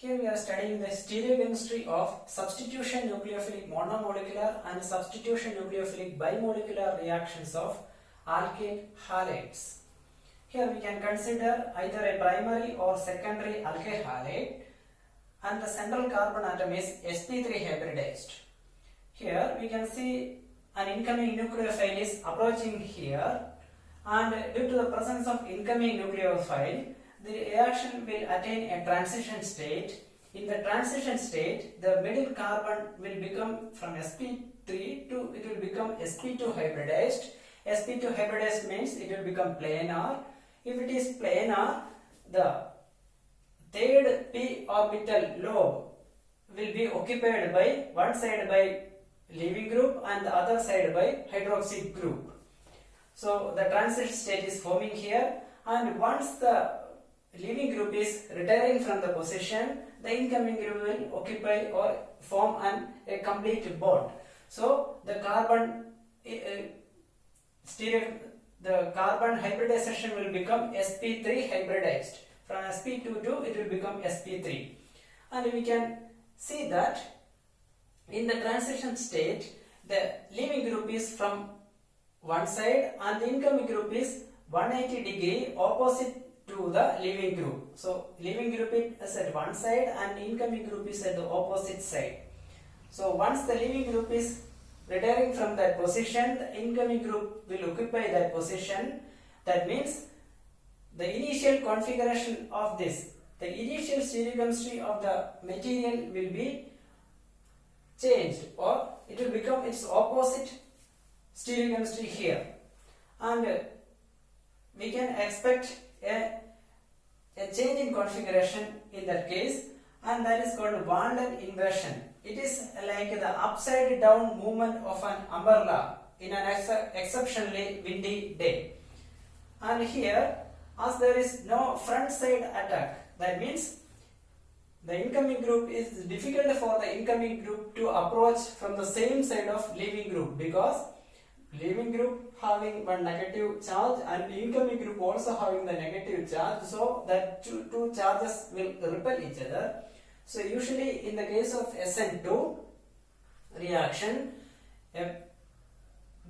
Here we are studying the stereochemistry of substitution nucleophilic monomolecular and substitution nucleophilic bimolecular reactions of alkyl halides. Here we can consider either a primary or secondary alkyl halide and the central carbon atom is sp3 hybridized. Here we can see an incoming nucleophile is approaching here, and due to the presence of incoming nucleophile, the reaction will attain a transition state. In the transition state, the middle carbon will become from sp3 to it will become sp2 hybridized. sp2 hybridized means it will become planar. If it is planar, the third p orbital lobe will be occupied by one side by leaving group and the other side by hydroxide group. So the transition state is forming here, and once the leaving group is retiring from the position, the incoming group will occupy or form a complete bond. So the carbon hybridization will become sp3 hybridized. From sp2 to it will become sp3, and we can see that in the transition state, the leaving group is from one side and the incoming group is 180 degree opposite to the leaving group. So leaving group is at one side and incoming group is at the opposite side. So once the leaving group is retiring from that position, the incoming group will occupy that position. That means the initial configuration of this, the initial stereochemistry of the material will be changed, or it will become its opposite stereochemistry here, and we can expect a change in configuration in that case, and that is called Van inversion. It is like the upside down movement of an umbrella in an exceptionally windy day. And here, as there is no front side attack, that means the incoming group is difficult for the incoming group to approach from the same side of leaving group, because leaving group having one negative charge and the incoming group also having the negative charge, so that two charges will repel each other. So usually in the case of SN2 reaction, a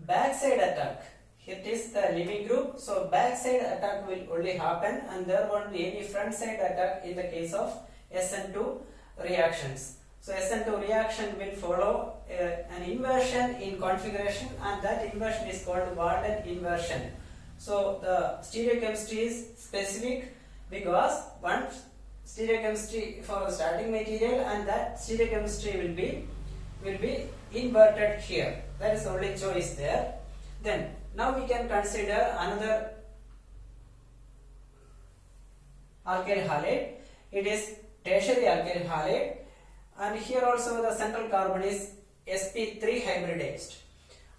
backside attack, it is the leaving group, so backside attack will only happen and there won't be any front side attack in the case of SN2 reactions. So SN2 reaction will follow an inversion in configuration, and that inversion is called Walden inversion. So the stereochemistry is specific because one stereochemistry for the starting material and that stereochemistry will be inverted here. That is the only choice there. Then now we can consider another alkyl halide. It is tertiary alkyl halide, and here also the central carbon is sp3 hybridized,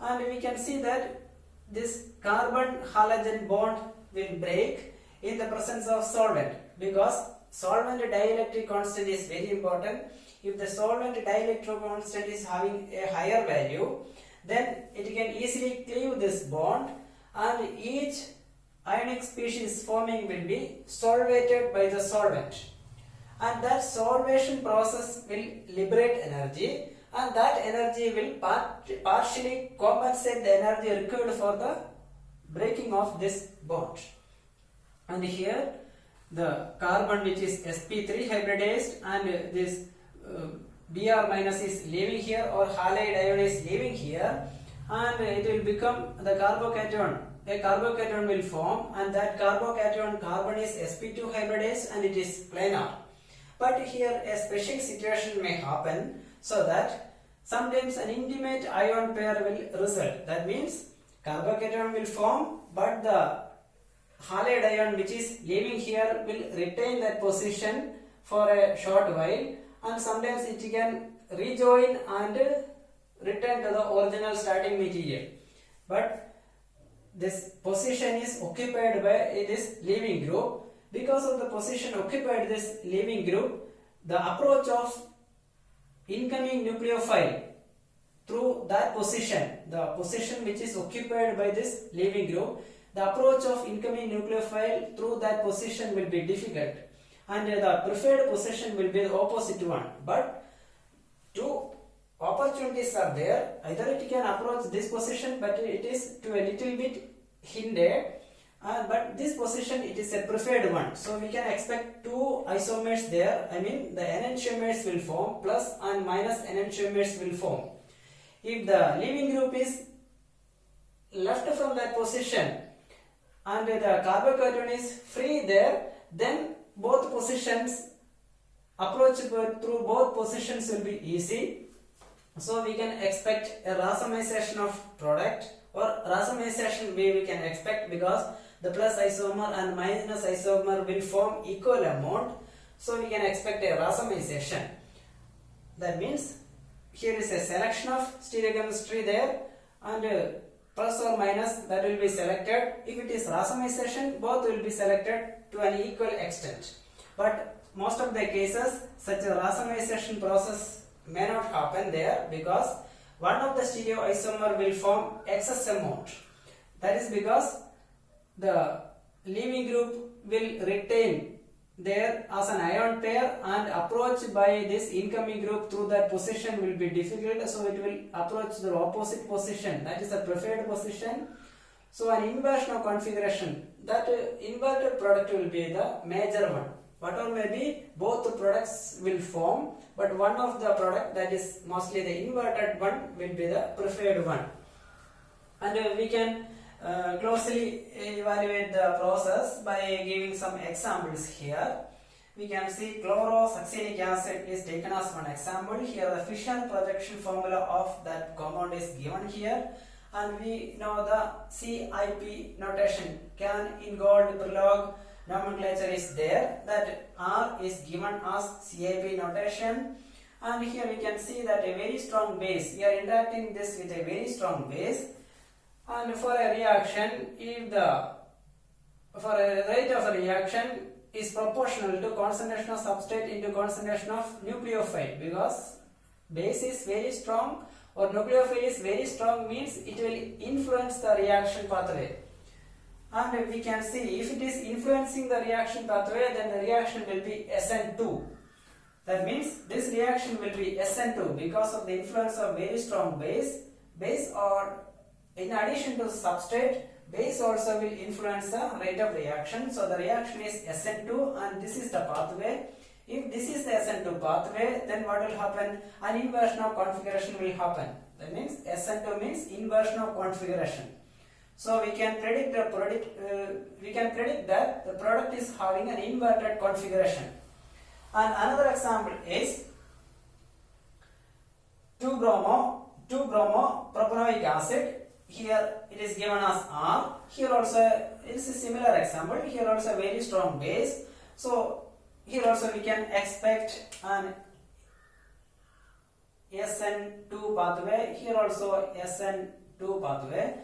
and we can see that this carbon halogen bond will break in the presence of solvent, because solvent dielectric constant is very important. If the solvent dielectric constant is having a higher value, then it can easily cleave this bond, and each ionic species forming will be solvated by the solvent, and that solvation process will liberate energy, and that energy will partially compensate the energy required for the breaking of this bond. And here the carbon which is sp3 hybridized and this Br minus is leaving here, or halide ion is leaving here, and it will become the carbocation. A carbocation will form, and that carbocation carbon is sp2 hybridized and it is planar. But here a special situation may happen, so that sometimes an intimate ion pair will result. That means carbocation will form, but the halide ion which is leaving here will retain that position for a short while, and sometimes it can rejoin and return to the original starting material. But this position is occupied by this leaving group. Because of the position occupied this leaving group, the approach of incoming nucleophile through that position, the position which is occupied by this leaving group, the approach of incoming nucleophile through that position will be difficult, and the preferred position will be the opposite one. But two opportunities are there. Either it can approach this position, but it is to a little bit hindered, but this position it is a preferred one. So we can expect two isomers there. I mean the enantiomers will form, plus and minus enantiomers will form. If the leaving group is left from that position and the carbocation is free there, then both positions, approach through both positions will be easy. So we can expect a racemization of product, or racemization we can expect because the plus isomer and minus isomer will form equal amount. So we can expect a racemization. That means here is a selection of stereochemistry there, and plus or minus that will be selected. If it is racemization, both will be selected to an equal extent. But most of the cases such a racemization process may not happen there, because one of the stereoisomer will form excess amount. That is because the leaving group will retain there as an ion pair, and approach by this incoming group through that position will be difficult, so it will approach the opposite position, that is the preferred position. So an inversion of configuration, that inverted product will be the major one. Whatever may be, both the products will form, but one of the product, that is mostly the inverted one, will be the preferred one. And we can closely evaluate the process by giving some examples here. We can see chlorosuccinic acid is taken as one example. Here the Fischer projection formula of that compound is given here, and we know the CIP notation, can in gold prologue nomenclature is there, that R is given as CIP notation. And here we can see that a very strong base, we are interacting this with a very strong base. And for a reaction, if the rate of a reaction is proportional to concentration of substrate into concentration of nucleophile, because base is very strong or nucleophile is very strong, means it will influence the reaction pathway. And we can see if it is influencing the reaction pathway, then the reaction will be SN2. That means this reaction will be SN2 because of the influence of very strong base. Base, or in addition to substrate, base also will influence the rate of reaction. So the reaction is SN2, and this is the pathway. If this is the SN2 pathway, then what will happen? An inversion of configuration will happen. That means SN2 means inversion of configuration. So we can predict that the product is having an inverted configuration. And another example is 2-bromo-propanoic acid. Here it is given as R. Here also it is a similar example. Here also very strong base. So here also we can expect an SN2 pathway. Here also SN2 pathway.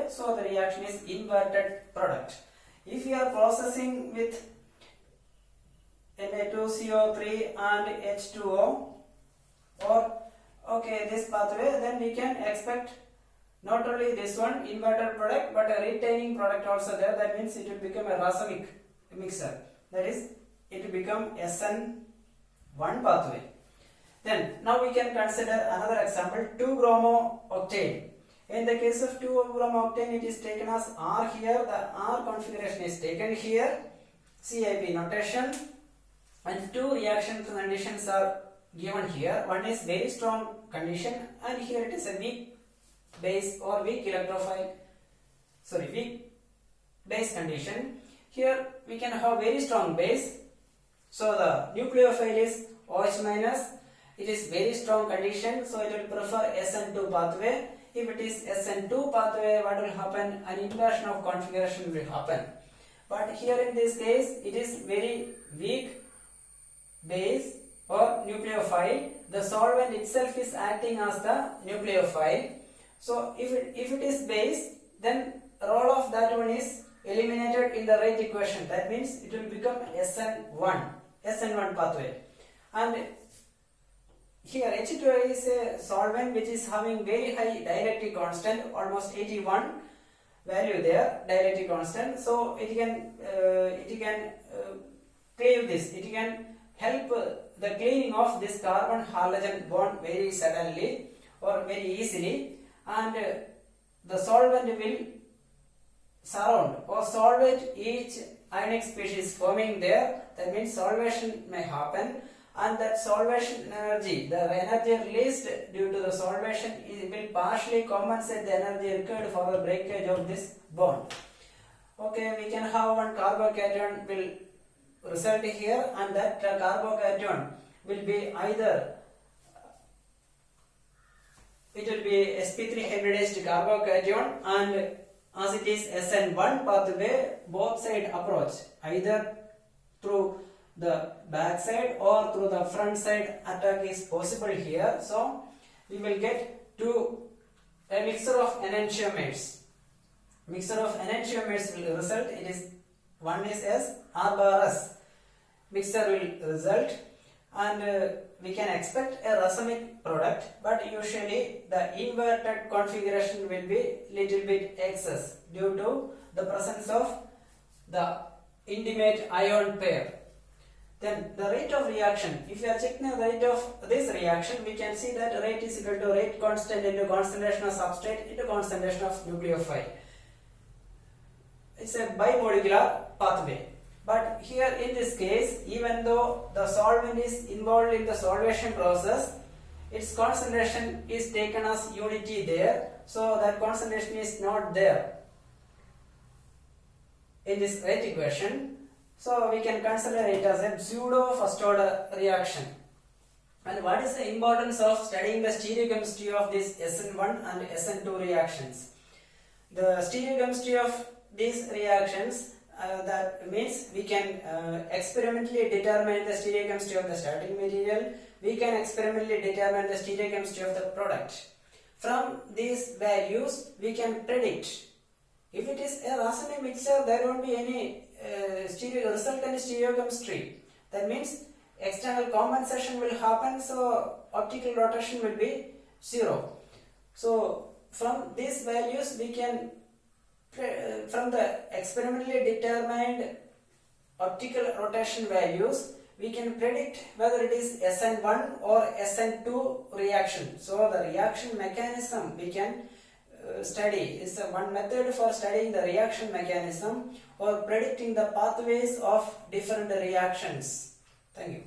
So the reaction is inverted product. If you are processing with Na2CO3 and H2O, or this pathway, then we can expect not only this one inverted product, but a retaining product also there. That means it will become a racemic mixture. That is, it will become SN1 pathway. Then now we can consider another example, 2-bromo-octane. In the case of 2-bromo-octane, it is taken as R here. The R configuration is taken here, CIP notation, and two reaction conditions are given here. One is very strong condition, and here it is a weak base or weak base condition. Here we can have very strong base. So the nucleophile is OH minus. It is very strong condition, so it will prefer SN2 pathway. If it is SN2 pathway, what will happen? An inversion of configuration will happen. But here in this case, it is very weak base or nucleophile. The solvent itself is acting as the nucleophile. So if it is base, then role of that one is eliminated in the rate equation. That means it will become SN1 pathway. And here H2O is a solvent which is having very high dielectric constant, almost 81 value there, dielectric constant. So it can cleave this. It can help the cleaning of this carbon halogen bond very suddenly or very easily, and the solvent will surround or solvate each ionic species forming there. That means solvation may happen, and that solvation energy, the energy released due to the solvation, it will partially compensate the energy required for the breakage of this bond. Okay, we can have one carbocation will result here, and that carbocation will be either it will be sp3 hybridized carbocation, and as it is SN1 pathway, both side approach, either through the back side or through the front side attack is possible here. So we will get a mixture of enantiomers. Mixture of enantiomers will result. It is one is S, R bar S. Mixture will result, and we can expect a racemic product, but usually the inverted configuration will be little bit excess due to the presence of the intimate ion pair. Then the rate of reaction, if you are checking the rate of this reaction, we can see that rate is equal to rate constant into concentration of substrate into concentration of nucleophile. It's a bimolecular pathway. But here in this case, even though the solvent is involved in the solvation process, its concentration is taken as unity there, so that concentration is not there in this rate equation. So we can consider it as a pseudo first order reaction. And what is the importance of studying the stereochemistry of these SN1 and SN2 reactions? The stereochemistry of these reactions, that means we can experimentally determine the stereochemistry of the starting material. We can experimentally determine the stereochemistry of the product. From these values, we can predict. If it is a racemic mixture, there won't be any resultant stereochemistry. That means external compensation will happen, so optical rotation will be 0. So from these values, we can from the experimentally determined optical rotation values, we can predict whether it is SN1 or SN2 reaction. So the reaction mechanism we can study is one method for studying the reaction mechanism or predicting the pathways of different reactions. Thank you.